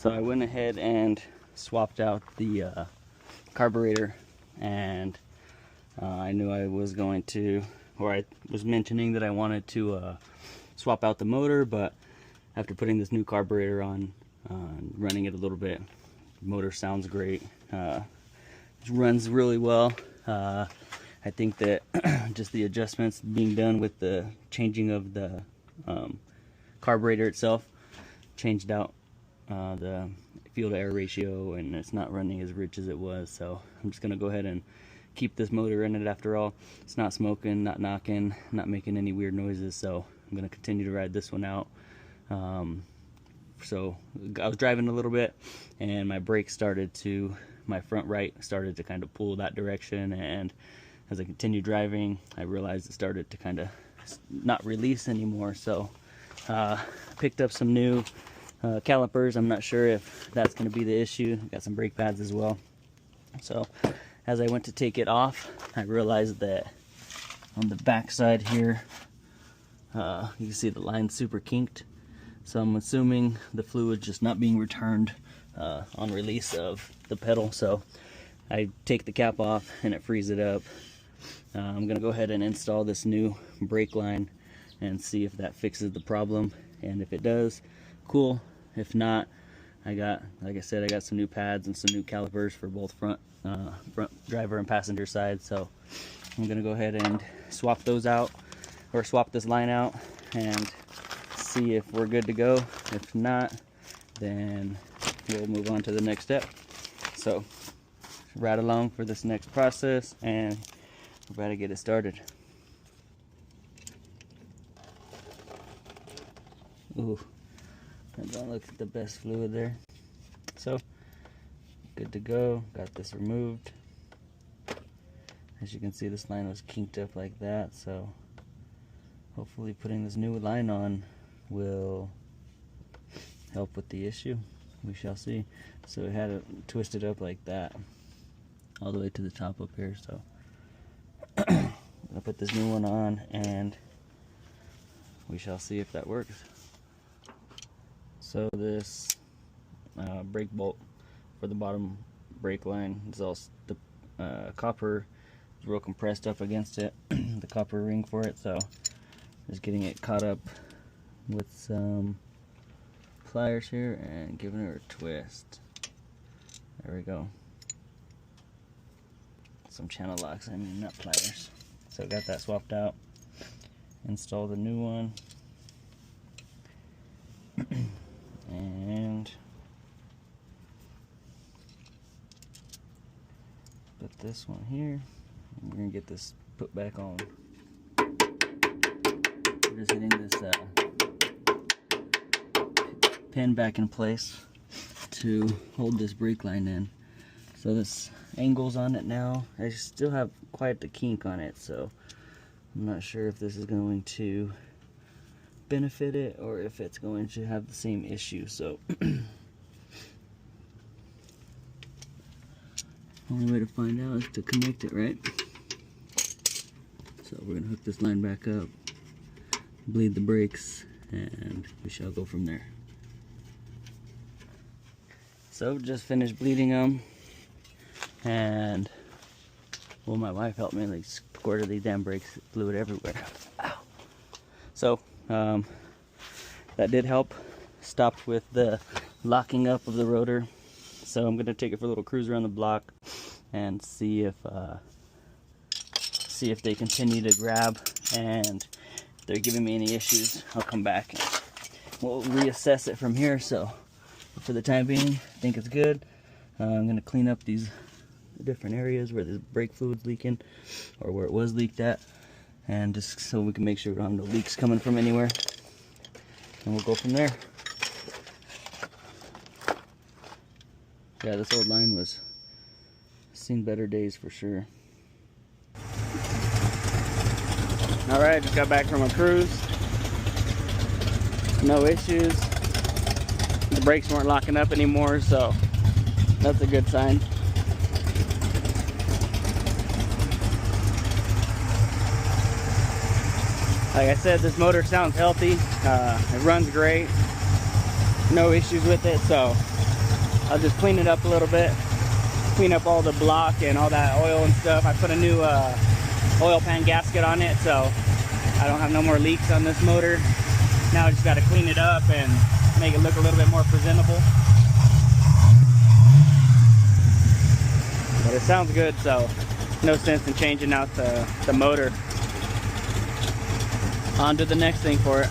So I went ahead and swapped out the carburetor, and I knew I was going to, or I was mentioning that I wanted to swap out the motor, but after putting this new carburetor on, running it a little bit, the motor sounds great. It runs really well. I think that just the adjustments being done with the changing of the carburetor itself changed out the fuel to air ratio, and it's not running as rich as it was. So I'm just gonna go ahead and keep this motor in it. After all, it's not smoking, not knocking, not making any weird noises, so I'm gonna continue to ride this one out. So I was driving a little bit, and my brake started to, my front right started to kind of pull that direction, and as I continued driving, I realized it started to kind of not release anymore. So picked up some new calipers. I'm not sure if that's going to be the issue. Got some brake pads as well. So as I went to take it off, I realized that on the back side here, you can see the line's super kinked. So I'm assuming the fluid just not being returned on release of the pedal. So I take the cap off and it frees it up. I'm gonna go ahead and install this new brake line and see if that fixes the problem. And if it does, cool. If not, like I said, I got some new pads and some new calipers for both front driver and passenger side. So I'm gonna go ahead and swap those out, or swap this line out, and see if we're good to go. If not, then we'll move on to the next step. So ride along for this next process, and we're about to get it started. Ooh, that don't look like the best fluid there. So good to go. Got this removed. As you can see, this line was kinked up like that, so hopefully putting this new line on will help with the issue. We shall see. So it had it twisted up like that all the way to the top up here. So I'm gonna put this new one on, and we shall see if that works. So this brake bolt for the bottom brake line is all the copper is real compressed up against it, the copper ring for it. So just getting it caught up with some pliers here and giving her a twist. There we go. Some channel locks, I mean, not pliers. So got that swapped out. Install the new one. And put this one here. We're gonna get this put back on. We're just hitting this pin back in place to hold this brake line in. So this angle's on it now. I still have quite the kink on it, so I'm not sure if this is going to benefit it or if it's going to have the same issue. So only way to find out is to connect it, right? So we're gonna hook this line back up, bleed the brakes, and we shall go from there. So just finished bleeding them, and well, my wife helped me, like squirted these damn brakes fluid everywhere. Ow. So that did help. Stopped with the locking up of the rotor. So I'm gonna take it for a little cruise around the block and see if they continue to grab, and if they're giving me any issues, I'll come back and we'll reassess it from here. So for the time being, I think it's good. I'm gonna clean up these different areas where the brake fluid's leaking, or where it was leaked at, and just so we can make sure we don't have no leaks coming from anywhere, and we'll go from there. Yeah, this old line was seen better days for sure. Alright, just got back from a cruise. No issues. The brakes weren't locking up anymore, so that's a good sign. Like I said, this motor sounds healthy. It runs great. No issues with it, so I'll just clean it up a little bit, clean up all the block and all that oil and stuff. I put a new oil pan gasket on it, so I don't have no more leaks on this motor. Now I just got to clean it up and make it look a little bit more presentable. But it sounds good, so no sense in changing out the motor. On to the next thing for it.